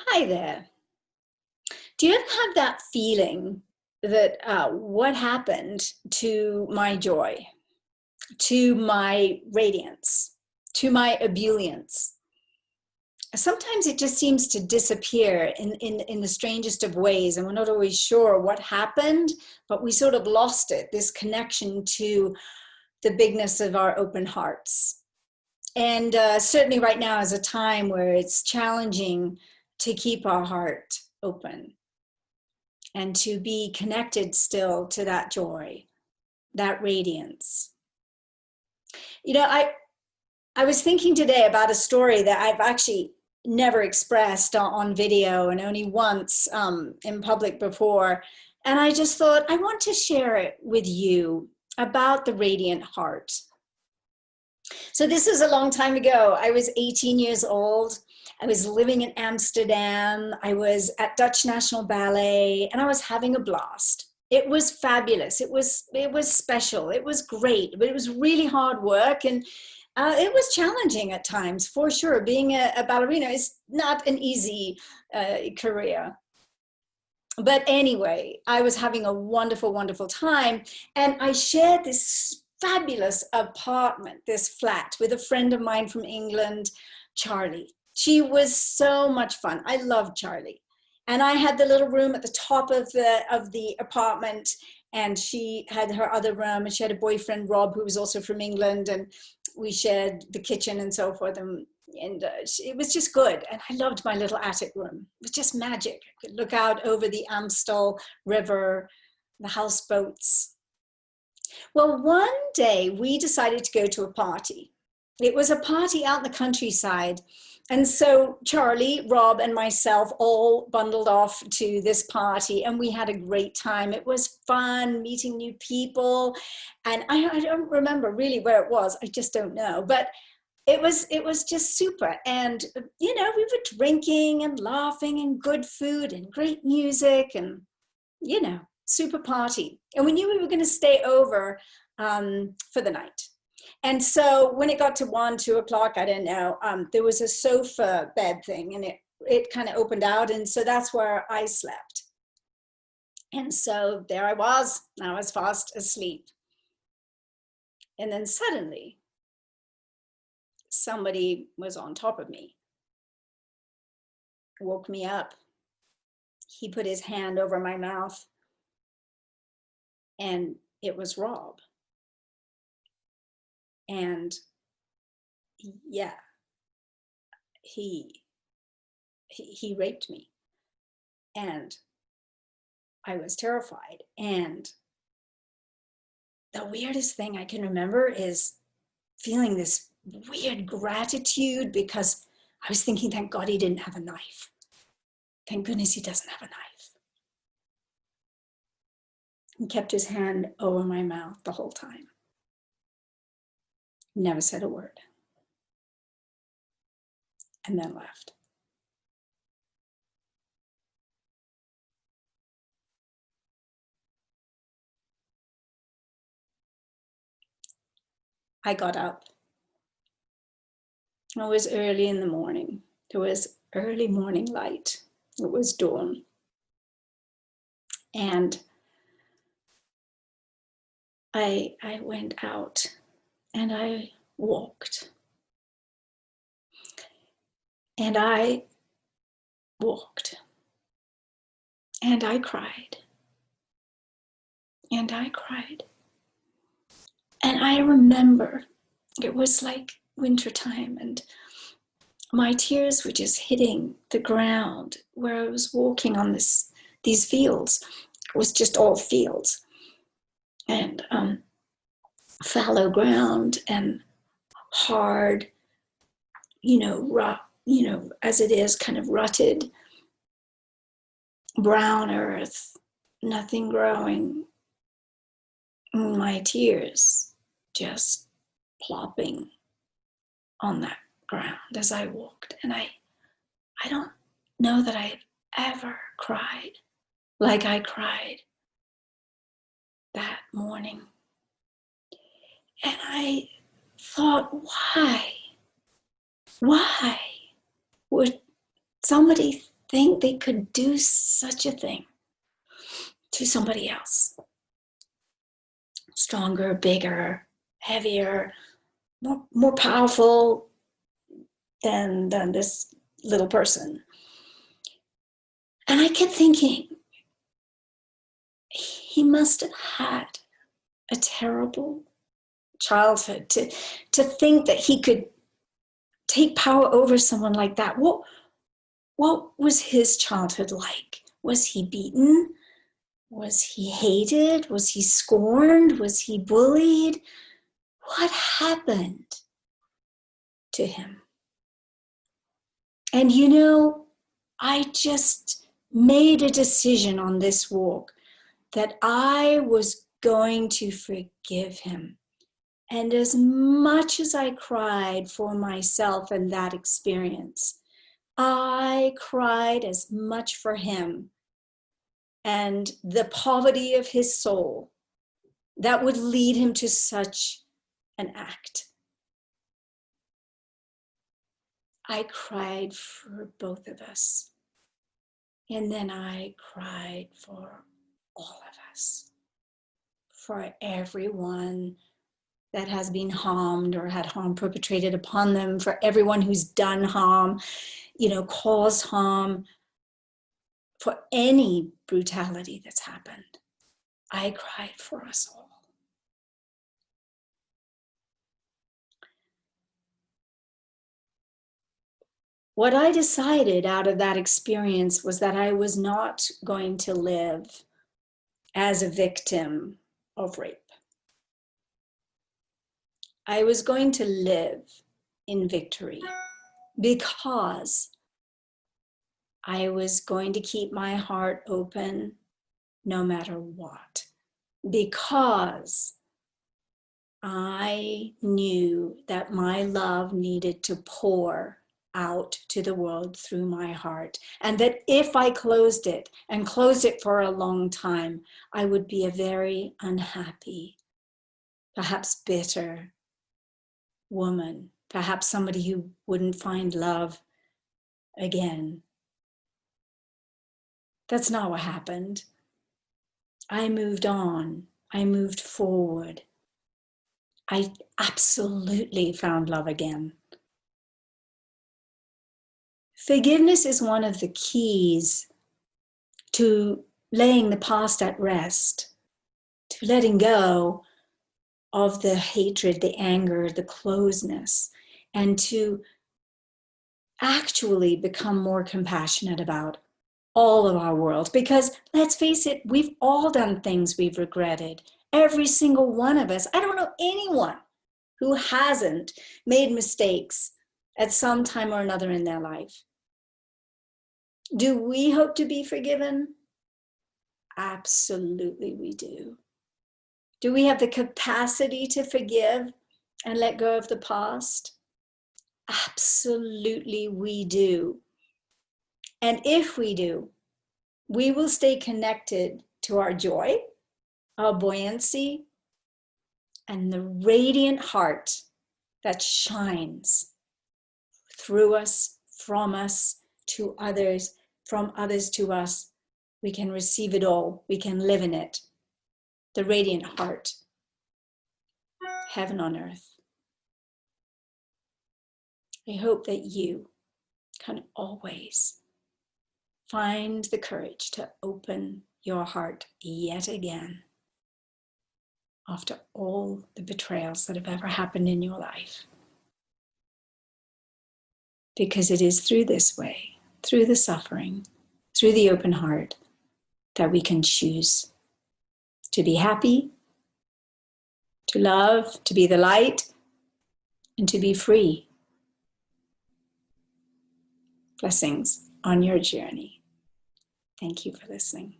Hi there. Do you ever have that feeling that what happened to my joy, to my radiance, to my ebullience? Sometimes it just seems to disappear in the strangest of ways, and we're not always sure what happened, but we sort of lost it, this connection to the bigness of our open hearts. And certainly right now is a time where it's challenging to keep our heart open and to be connected still to that joy, that radiance. You know, I was thinking today about a story that I've actually never expressed on video and only once in public before. And I just thought, I want to share it with you about the radiant heart. So this is a long time ago. I was 18 years old. I was living in Amsterdam. I was at Dutch National Ballet and I was having a blast. It was fabulous. It was special. It was great, but it was really hard work and it was challenging at times, for sure. Being a ballerina is not an easy career. But anyway, I was having a wonderful, wonderful time. And I shared this fabulous apartment, this flat, with a friend of mine from England, Charlie. She was so much fun. I loved Charlie. And I had the little room at the top of the apartment, and she had her other room, and she had a boyfriend, Rob, who was also from England, and we shared the kitchen and so forth. And it was just good. And I loved my little attic room. It was just magic. I could look out over the Amstel River, the houseboats. Well, one day we decided to go to a party. It was a party out in the countryside. And so Charlie, Rob, and myself all bundled off to this party, and we had a great time. It was fun meeting new people. And I don't remember really where it was. I just don't know. But it was just super. And we were drinking and laughing and good food and great music and super party. And we knew we were going to stay over for the night. And so when it got to 1, 2 o'clock, I didn't know, there was a sofa bed thing, and it kind of opened out, and so that's where I slept. And so there I was fast asleep. And then suddenly somebody was on top of me, woke me up. He put his hand over my mouth, and it was Rob. And yeah, he raped me, and I was terrified. And the weirdest thing I can remember is feeling this weird gratitude, because I was thinking, thank God he didn't have a knife. Thank goodness he doesn't have a knife. He kept his hand over my mouth the whole time. Never said a word. And then left. I got up. It was early in the morning. There was early morning light. It was dawn. And I went out and I walked. And I walked. And I cried. And I cried. And I remember it was like wintertime, and my tears were just hitting the ground where I was walking on these fields. It was just all fields and fallow ground and hard, as it is, kind of rutted brown earth, nothing growing. My tears just plopping on that ground as I walked. And I don't know that I've ever cried like I cried that morning. And I thought, why would somebody think they could do such a thing to somebody else. Stronger, bigger, heavier, more powerful than this little person. And I kept thinking, he must have had a terrible childhood to think that he could take power over someone like that. What was his childhood like? Was he beaten? Was he hated? Was he scorned? Was he bullied? What happened to him? And you know, I just made a decision on this walk that I was going to forgive him. And as much as I cried for myself and that experience, I cried as much for him and the poverty of his soul that would lead him to such an act. I cried for both of us. And then I cried for all of us, for everyone that has been harmed or had harm perpetrated upon them, for everyone who's done harm, caused harm, for any brutality that's happened. I cried for us all. What I decided out of that experience was that I was not going to live as a victim of rape. I was going to live in victory because I was going to keep my heart open no matter what. Because I knew that my love needed to pour out to the world through my heart. And that if I closed it and closed it for a long time, I would be a very unhappy, perhaps bitter woman, perhaps somebody who wouldn't find love again. That's not what happened. I moved on. I moved forward. I absolutely found love again. Forgiveness is one of the keys to laying the past at rest, to letting go of the hatred, the anger, the closeness, and to actually become more compassionate about all of our world. Because let's face it, we've all done things we've regretted. Every single one of us. I don't know anyone who hasn't made mistakes at some time or another in their life. Do we hope to be forgiven? Absolutely we do. Do we have the capacity to forgive and let go of the past? Absolutely we do. And if we do, we will stay connected to our joy, our buoyancy, and the radiant heart that shines through us, from us to others, from others to us. We can receive it all. We can live in it. The radiant heart, heaven on earth. I hope that you can always find the courage to open your heart yet again after all the betrayals that have ever happened in your life. Because it is through this way, through the suffering, through the open heart, that we can choose to be happy, to love, to be the light, and to be free. Blessings on your journey. Thank you for listening.